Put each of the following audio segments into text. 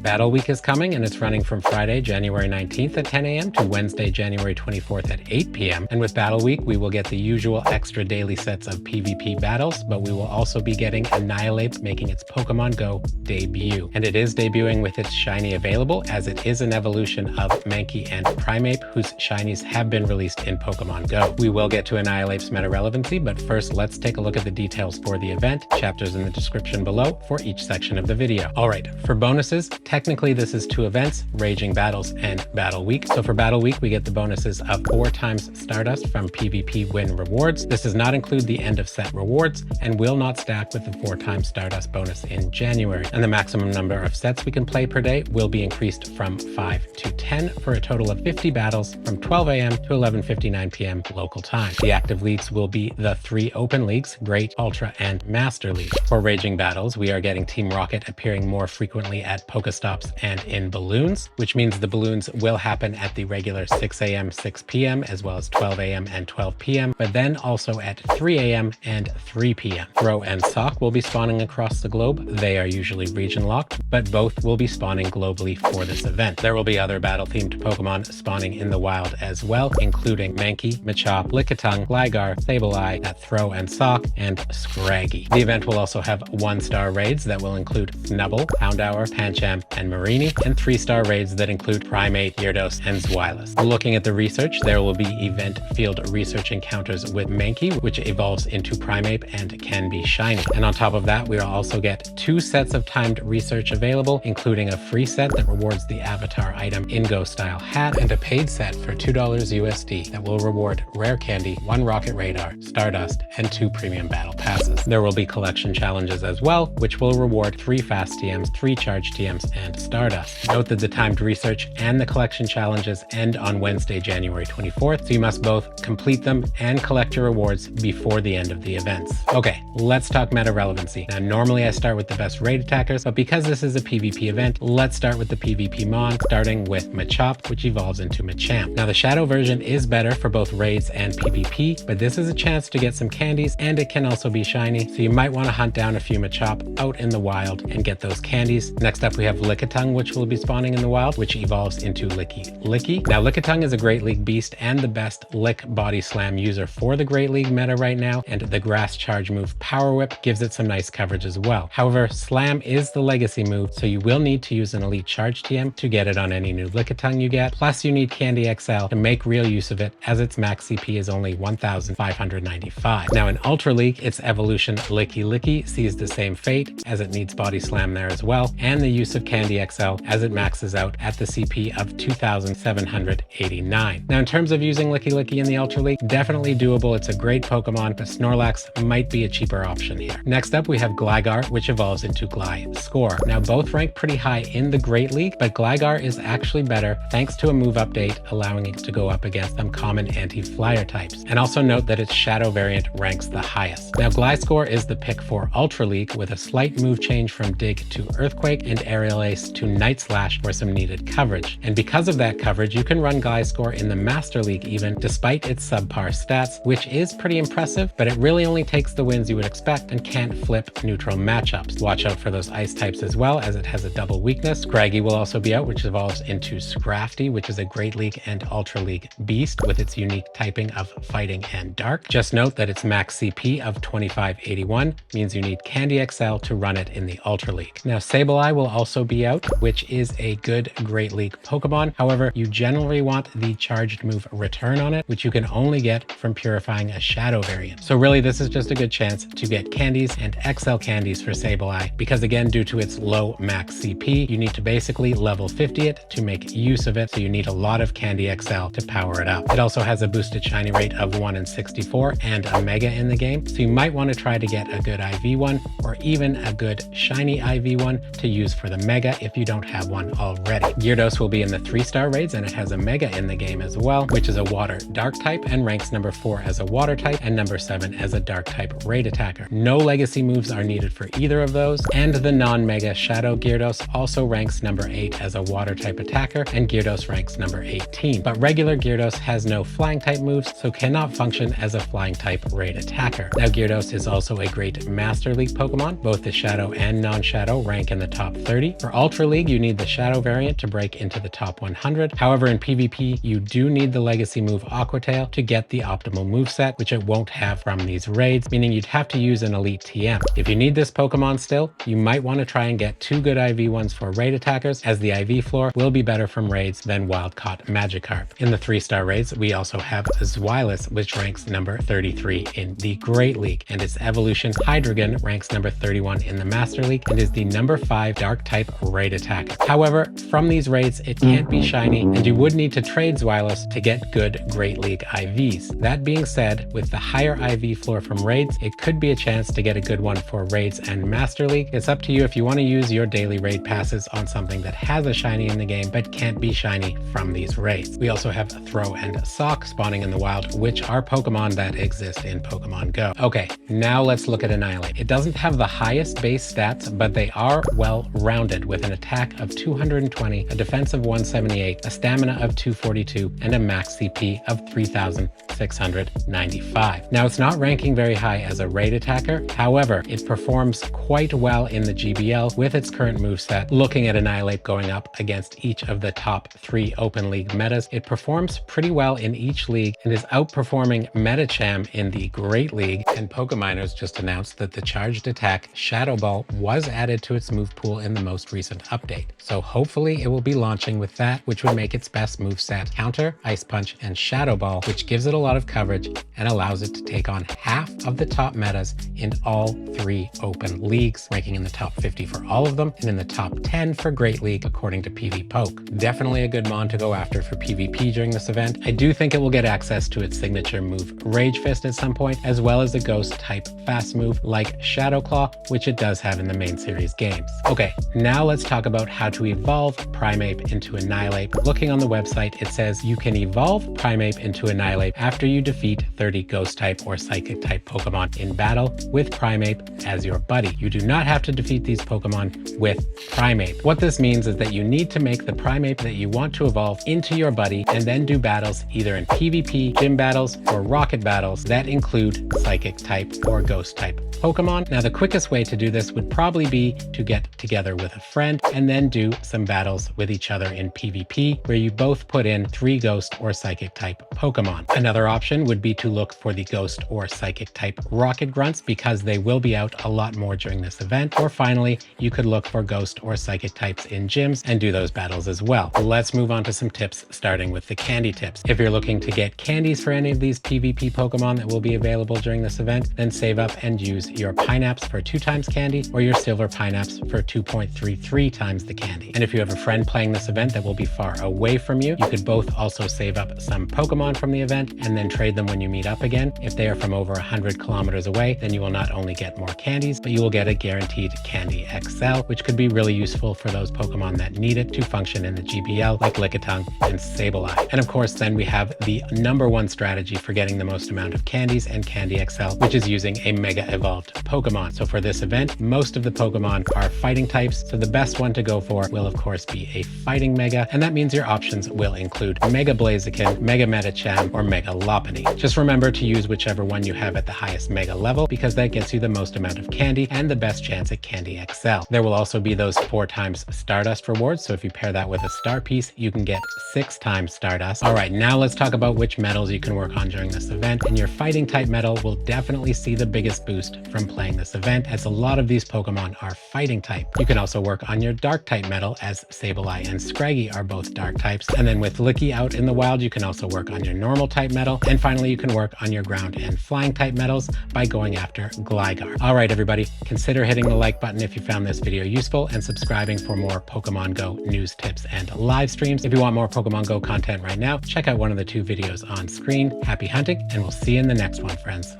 Battle Week is coming, and it's running from Friday, January 19th at 10 a.m. to Wednesday, January 24th at 8 p.m. And with Battle Week, we will get the usual extra daily sets of PvP battles, but we will also be getting Annihilape making its Pokemon Go debut. And it is debuting with its shiny available, as it is an evolution of Mankey and Primeape, whose shinies have been released in Pokemon Go. We will get to Annihilape's Meta-Relevancy, but first let's take a look at the details for the event. Chapters in the description below for each section of the video. Alright, for bonuses, technically this is 2 events, Raging Battles and Battle Week. So for Battle Week, we get the bonuses of 4 times Stardust from PvP win rewards. This does not include the end of set rewards and will not stack with the 4 times Stardust bonus in January. And the maximum number of sets we can play per day will be increased from 5 to 10 for a total of 50 battles from 12 a.m. to 11:59 p.m. local time. The active leagues will be the 3 open leagues, Great, Ultra, and Master League. For Raging Battles, we are getting Team Rocket appearing more frequently at Pokestops and in balloons, which means the balloons will happen at the regular 6 a.m., 6 p.m., as well as 12 a.m. and 12 p.m., but then also at 3 a.m. and 3 p.m. Throw and Sock will be spawning across the globe. They are usually region locked, but both will be spawning globally for this event. There will be other battle-themed Pokemon spawning in the wild as well, including Mankey, Machop, Lickitung, Gligar, Sableye, at Throw and Sock, and Scraggy. The event will also have 1-star raids that will include Snubbull, Houndour, Pancham, and Mareanie, and 3-star raids that include Primeape, Gyarados, and Zweilous. Looking at the research, there will be event field research encounters with Mankey, which evolves into Primeape and can be shiny. And on top of that, we will also get 2 sets of timed research available, including a free set that rewards the avatar item Ingo style hat, and a paid set for $2 USD that will reward Rare Candy, 1 Rocket Radar, Stardust, and 2 premium battle passes. There will be collection challenges as well, which will reward 3 fast TMs, 3 charge TMs, and Stardust. Note that the timed research and the collection challenges end on Wednesday, January 24th, so you must both complete them and collect your rewards before the end of the events. Okay, let's talk Meta-Relevancy. Now, normally I start with the best raid attackers, but because this is a PvP event, let's start with the PvP Mon, starting with Machop, which evolves into Machamp. Now, the Shadow version is better for both raids and PvP, but this is a chance to get some candies, and it can also be shiny, so you might want to hunt down a few Machop out in the wild and get those candies. Next up, we have Lickitung, which will be spawning in the wild, which evolves into Licky. Now, Lickitung is a Great League beast and the best Lick Body Slam user for the Great League meta right now, and the Grass Charge move Power Whip gives it some nice coverage as well. However, Slam is the legacy move, so you will need to use an Elite Charge TM to get it on any new Lickitung you get, plus you need Candy XL to make real use of it, as its max CP is only 1,595. Now, in Ultra League, its evolution Licky sees the same fate, as it needs Body Slam there as well, and the use of Candy XL as it maxes out at the CP of 2,789. Now, in terms of using Licky in the Ultra League, definitely doable. It's a great Pokemon, but Snorlax might be a cheaper option here. Next up, we have Gligar, which evolves into Gliscor. Now, both rank pretty high in the Great League, but Gligar is actually better thanks to a move update allowing it to go up against some common anti-flyer types. And also note that its Shadow variant ranks the highest. Now, Gliscor is the pick for Ultra League, with a slight move change from Dig to Earthquake and Aerial Ace to Night Slash for some needed coverage. And because of that coverage, you can run Gliscor in the Master League even, despite its subpar stats, which is pretty impressive, but it really only takes the wins you would expect and can't flip neutral matchups. Watch out for those ice types as well, as it has a double weakness. Scraggy will also be out, which evolves into Scrafty, which is a Great League and Ultra League beast with its unique typing of Fighting and Dark. Just note that its max CP of 2581 means you need Candy XL to run it in the Ultra League. Now, Sableye will also be out, which is a good Great League Pokemon. However, you generally want the charged move Return on it, which you can only get from purifying a Shadow variant. So really, this is just a good chance to get candies and XL candies for Sableye, because again, due to its low max CP, you need to basically level 50 it to make use of it, so you need a lot of Candy XL to power it up. It also has a boosted shiny rate of 1 in 64 and a Mega in the game, so you might want to try to get a good IV one, or even a good shiny IV one to use for the Mega if you don't have one already. Gyarados will be in the 3-star raids, and it has a Mega in the game as well, which is a Water Dark type and ranks number 4 as a Water type and number 7 as a Dark type raid attacker. No legacy moves are needed for either of those, and the non-Mega Shadow Gyarados also ranks number 8 as a Water type attacker, and Gyarados ranks number 18. But regular Gyarados has no flying type moves, so cannot function as a flying type raid attacker. Now, Gyarados is also a great Master League Pokemon. Both the Shadow and non-Shadow rank in the top 30 for For Ultra League, you need the Shadow variant to break into the top 100. However, in PvP, you do need the legacy move Aqua Tail to get the optimal moveset, which it won't have from these raids, meaning you'd have to use an Elite TM. If you need this Pokemon still, you might want to try and get 2 good IV ones for raid attackers, as the IV floor will be better from raids than wild-caught Magikarp. In the 3-star raids, we also have Zweilous, which ranks number 33 in the Great League, and its evolution Hydreigon ranks number 31 in the Master League and is the number 5 Dark-type raid attacker. However, from these raids, it can't be shiny, and you would need to trade Zweilous to get good Great League IVs. That being said, with the higher IV floor from raids, it could be a chance to get a good one for raids and Master League. It's up to you if you want to use your daily raid passes on something that has a shiny in the game but can't be shiny from these raids. We also have Throw and Sock spawning in the wild, which are Pokemon that exist in Pokemon Go. Okay, now let's look at Annihilape. It doesn't have the highest base stats, but they are well rounded with an attack of 220, a defense of 178, a stamina of 242, and a max CP of 3,695. Now, it's not ranking very high as a raid attacker. However, it performs quite well in the GBL with its current moveset. Looking at Annihilape going up against each of the top 3 Open League metas, it performs pretty well in each league and is outperforming Medicham in the Great League. And Pokeminers just announced that the charged attack Shadow Ball was added to its move pool in the most recent update. So hopefully it will be launching with that, which would make its best moveset Counter, Ice Punch, and Shadow Ball, which gives it a lot of coverage and allows it to take on half of the top metas in all 3 Open Leagues, ranking in the top 50 for all of them and in the top 10 for Great League according to PvPoke. Definitely a good mon to go after for PvP during this event. I do think it will get access to its signature move Rage Fist at some point, as well as a ghost type fast move like Shadow Claw, which it does have in the main series games. Okay, now let's talk about how to evolve Primeape into Annihilape. Looking on the website, it says you can evolve Primeape into Annihilape after you defeat 30 ghost type or psychic type Pokemon in battle with Primeape as your buddy. You do not have to defeat these Pokemon with Primeape. What this means is that you need to make the Primeape that you want to evolve into your buddy and then do battles either in PvP, gym battles, or rocket battles that include psychic type or ghost type Pokemon. Now, the quickest way to do this would probably be to get together with a friend and then do some battles with each other in PvP, where you both put in 3 ghost or psychic type Pokemon. Another option would be to look for the ghost or psychic type Rocket Grunts, because they will be out a lot more during this event. Or finally, you could look for ghost or psychic types in gyms and do those battles as well. Let's move on to some tips, starting with the candy tips. If you're looking to get candies for any of these PvP Pokemon that will be available during this event, then save up and use your Pineaps for 2 times candy or your Silver Pineaps for 2.33 times the candy. And if you have a friend playing this event that will be far away from you, you could both also save up some Pokemon from the event and then trade them when you meet up again. If they are from over 100 kilometers away, then you will not only get more candies, but you will get a guaranteed Candy XL, which could be really useful for those Pokemon that need it to function in the GBL, like Lickitung and Sableye. And of course, then we have the #1 strategy for getting the most amount of candies and Candy XL, which is using a Mega Evolved Pokemon. So for this event, most of the Pokemon are fighting types, so the best one to go for will of course be a fighting Mega, and that means your options will include Mega Blaziken, Mega Medicham, or Mega Lopunny. Just remember to use whichever one you have at the highest Mega level, because that gets you the most amount of candy and the best chance at Candy XL. There will also be those 4 times Stardust rewards, so if you pair that with a star piece, you can get 6 times Stardust. All right, now let's talk about which metals you can work on during this event, and your fighting type metal will definitely see the biggest boost from playing this event, as a lot of these Pokemon are fighting type. You can also work on your dark type metal, as Sableye and Scraggy are both dark types, and then with Licky out in the wild, you can also work on your normal type metal, and finally you can work on your ground and flying type metals by going after Gligar. All right, everybody, consider hitting the like button if you found this video useful, and subscribing for more Pokemon Go news, tips, and live streams. If you want more Pokemon Go content right now, check out one of the 2 videos on screen. Happy hunting, and we'll see you in the next one, friends.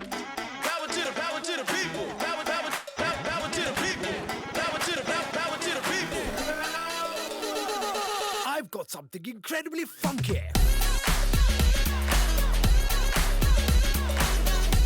I've got something incredibly funky.